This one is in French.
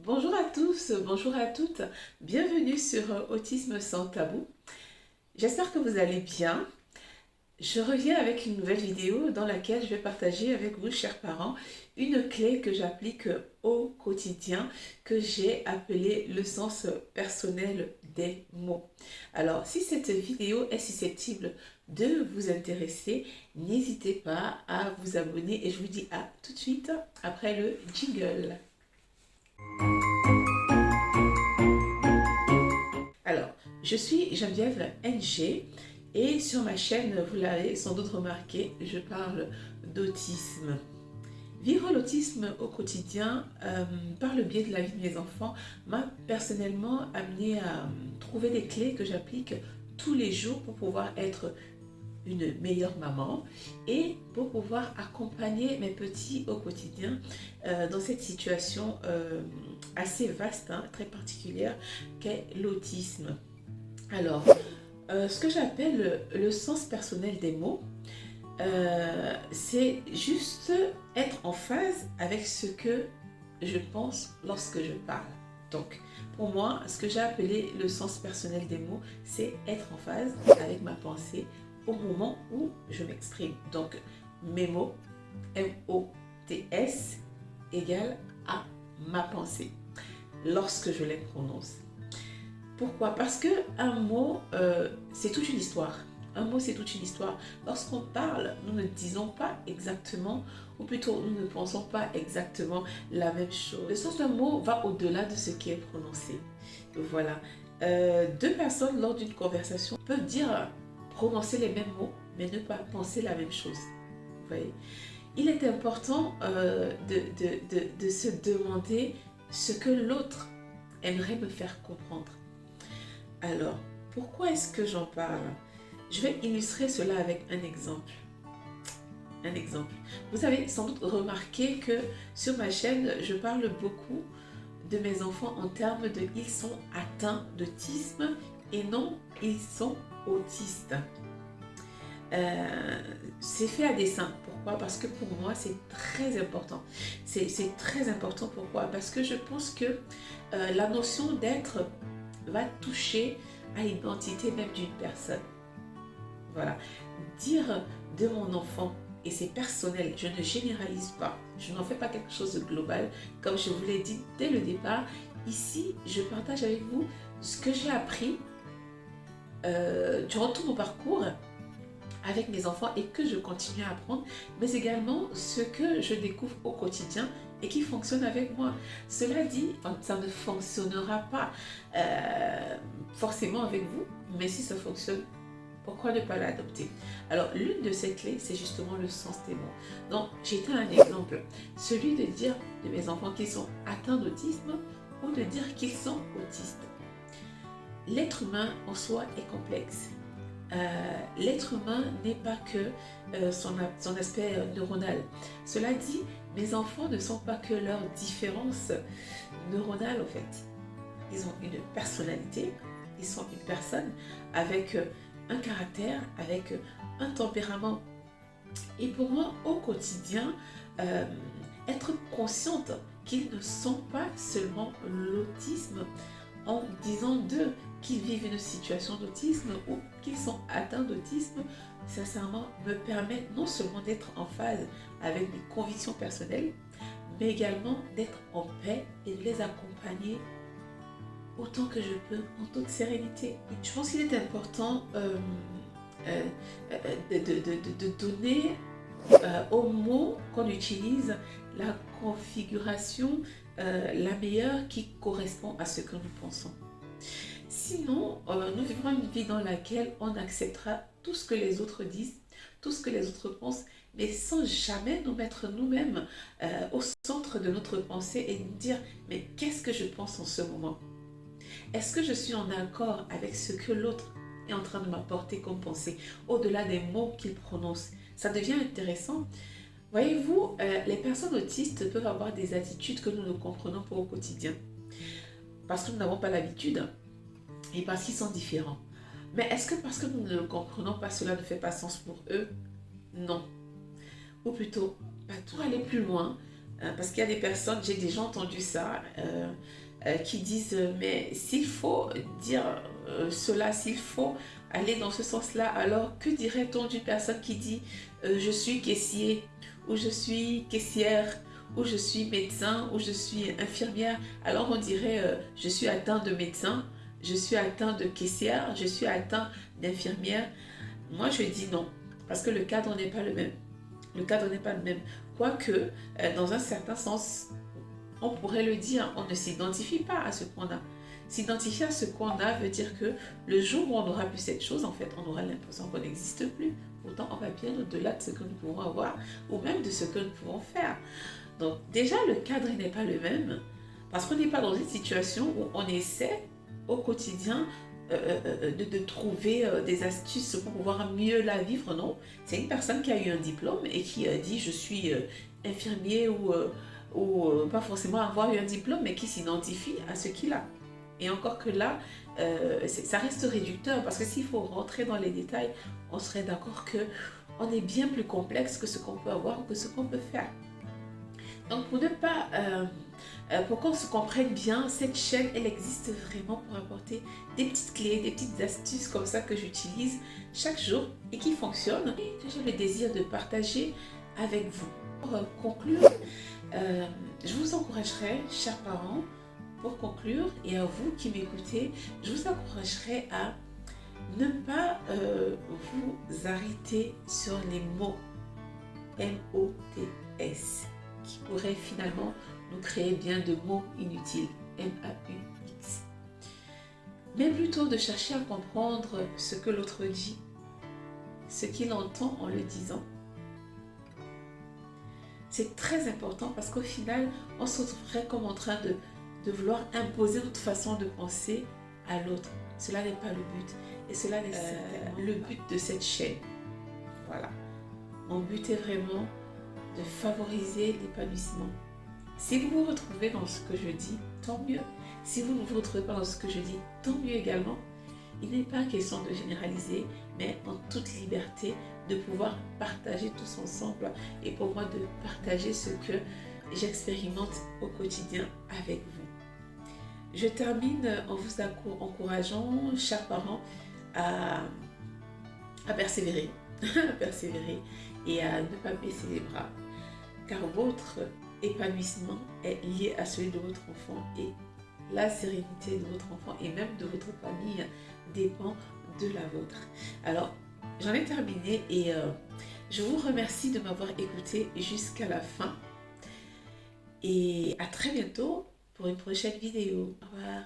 Bonjour à tous, bonjour à toutes, bienvenue sur Autisme sans tabou. J'espère que vous allez bien. Je reviens avec une nouvelle vidéo dans laquelle je vais partager avec vous, chers parents, une clé que j'applique au quotidien, que j'ai appelée le sens personnel des mots. Alors, si cette vidéo est susceptible de vous intéresser, n'hésitez pas à vous abonner et je vous dis à tout de suite après le jingle. Alors, je suis Geneviève NG et sur ma chaîne, vous l'avez sans doute remarqué, je parle d'autisme. Vivre l'autisme au quotidien par le biais de la vie de mes enfants m'a personnellement amené à trouver des clés que j'applique tous les jours pour pouvoir être une meilleure maman et pour pouvoir accompagner mes petits au quotidien dans cette situation assez vaste, très particulière qu'est l'autisme. Alors, ce que j'appelle le sens personnel des mots, c'est juste être en phase avec ce que je pense lorsque je parle. Donc, pour moi, ce que j'ai appelé le sens personnel des mots, c'est être en phase avec ma pensée au moment où je m'exprime. Donc, mes mots, M-O-T-S, égale à ma pensée lorsque je les prononce. Pourquoi? Parce qu'un mot, c'est toute une histoire. Un mot, c'est toute une histoire. Lorsqu'on parle, nous ne disons pas exactement, ou plutôt nous ne pensons pas exactement la même chose. Le sens d'un mot va au-delà de ce qui est prononcé. Voilà. Deux personnes, lors d'une conversation, peuvent prononcer les mêmes mots, mais ne pas penser la même chose. Vous voyez? Il est important de se demander ce que l'autre aimerait me faire comprendre. Alors, pourquoi est-ce que j'en parle? Je vais illustrer cela avec un exemple. Un exemple. Vous avez sans doute remarqué que sur ma chaîne, je parle beaucoup de mes enfants en termes de ils sont atteints d'autisme et non ils sont autistes. C'est fait à dessein. Pourquoi? Parce que pour moi, c'est très important. C'est très important. Pourquoi? Parce que je pense que la notion d'être va toucher à l'identité même d'une personne. Voilà. Dire de mon enfant, et c'est personnel, je ne généralise pas, je n'en fais pas quelque chose de global, comme je vous l'ai dit dès le départ. Ici, je partage avec vous ce que j'ai appris durant tout mon parcours avec mes enfants et que je continue à apprendre, mais également ce que je découvre au quotidien et qui fonctionne avec moi. Cela dit, ça ne fonctionnera pas forcément avec vous, mais si ça fonctionne, pourquoi ne pas l'adopter? Alors, l'une de ces clés, c'est justement le sens des mots. Donc, j'étais un exemple, celui de dire de mes enfants qu'ils sont atteints d'autisme ou de dire qu'ils sont autistes. L'être humain en soi est complexe. L'être humain n'est pas que son aspect neuronal. Cela dit, mes enfants ne sont pas que leurs différences neuronales en fait. Ils ont une personnalité, ils sont une personne avec un caractère, avec un tempérament. Et pour moi, au quotidien, être consciente qu'ils ne sont pas seulement l'autisme, en disant d'eux qu'ils vivent une situation d'autisme ou qu'ils sont atteints d'autisme, sincèrement, me permet non seulement d'être en phase avec mes convictions personnelles, mais également d'être en paix et de les accompagner autant que je peux, en toute sérénité. Je pense qu'il est important de donner aux mots qu'on utilise la configuration la meilleure qui correspond à ce que nous pensons. Sinon, nous vivrons une vie dans laquelle on acceptera tout ce que les autres disent, tout ce que les autres pensent, mais sans jamais nous mettre nous-mêmes au centre de notre pensée et nous dire « mais qu'est-ce que je pense en ce moment ?» Est-ce que je suis en accord avec ce que l'autre est en train de m'apporter comme pensée, au-delà des mots qu'il prononce? Ça devient intéressant. Voyez-vous, les personnes autistes peuvent avoir des attitudes que nous ne comprenons pas au quotidien. Parce que nous n'avons pas l'habitude et parce qu'ils sont différents. Mais est-ce que parce que nous ne le comprenons pas, cela ne fait pas sens pour eux? Non. Ou plutôt, pour aller plus loin, Parce qu'il y a des personnes, j'ai déjà entendu ça, qui disent, mais s'il faut dire cela, s'il faut aller dans ce sens-là, alors que dirait-on d'une personne qui dit, je suis caissier, ou je suis caissière, ou je suis médecin, ou je suis infirmière. Alors on dirait, je suis atteint de médecin, je suis atteint de caissière, je suis atteint d'infirmière. Moi, je dis non, parce que le cadre n'est pas le même. Le cadre n'est pas le même. Quoique, dans un certain sens, on pourrait le dire, on ne s'identifie pas à ce qu'on a. S'identifier à ce qu'on a veut dire que le jour où on n'aura plus cette chose, en fait, on aura l'impression qu'on n'existe plus. Pourtant, on va bien au-delà de ce que nous pouvons avoir ou même de ce que nous pouvons faire. Donc, déjà, le cadre n'est pas le même parce qu'on n'est pas dans une situation où on essaie au quotidien de trouver des astuces pour pouvoir mieux la vivre, non. C'est une personne qui a eu un diplôme et qui a dit je suis infirmier ou pas forcément avoir eu un diplôme, mais qui s'identifie à ce qu'il a. Et encore que là, ça reste réducteur parce que s'il faut rentrer dans les détails, on serait d'accord que on est bien plus complexe que ce qu'on peut avoir ou que ce qu'on peut faire. Donc pour ne pas, pour qu'on se comprenne bien, cette chaîne, elle existe vraiment pour apporter des petites clés, des petites astuces comme ça que j'utilise chaque jour et qui fonctionnent et que j'ai le désir de partager avec vous. Pour conclure, je vous encouragerai, chers parents, pour conclure, et à vous qui m'écoutez, je vous encouragerai à ne pas vous arrêter sur les mots M-O-T-S qui pourraient finalement nous créer bien de mots inutiles, M-A-U-X. Mais plutôt de chercher à comprendre ce que l'autre dit, ce qu'il entend en le disant. C'est très important parce qu'au final, on se retrouverait comme en train de vouloir imposer notre façon de penser à l'autre. Cela n'est pas le but. Et cela n'est le but de cette chaîne. Voilà. Mon but est vraiment de favoriser l'épanouissement. Si vous vous retrouvez dans ce que je dis, tant mieux. Si vous ne vous retrouvez pas dans ce que je dis, tant mieux également. Il n'est pas question de généraliser, mais en toute liberté, de pouvoir partager tous ensemble et pour moi de partager ce que j'expérimente au quotidien avec vous. Je termine en vous encourageant, chers parents, à persévérer, à persévérer et à ne pas baisser les bras, car votre épanouissement est lié à celui de votre enfant et la sérénité de votre enfant et même de votre famille dépend de la vôtre. Alors, j'en ai terminé et je vous remercie de m'avoir écouté jusqu'à la fin et à très bientôt pour une prochaine vidéo. Au revoir.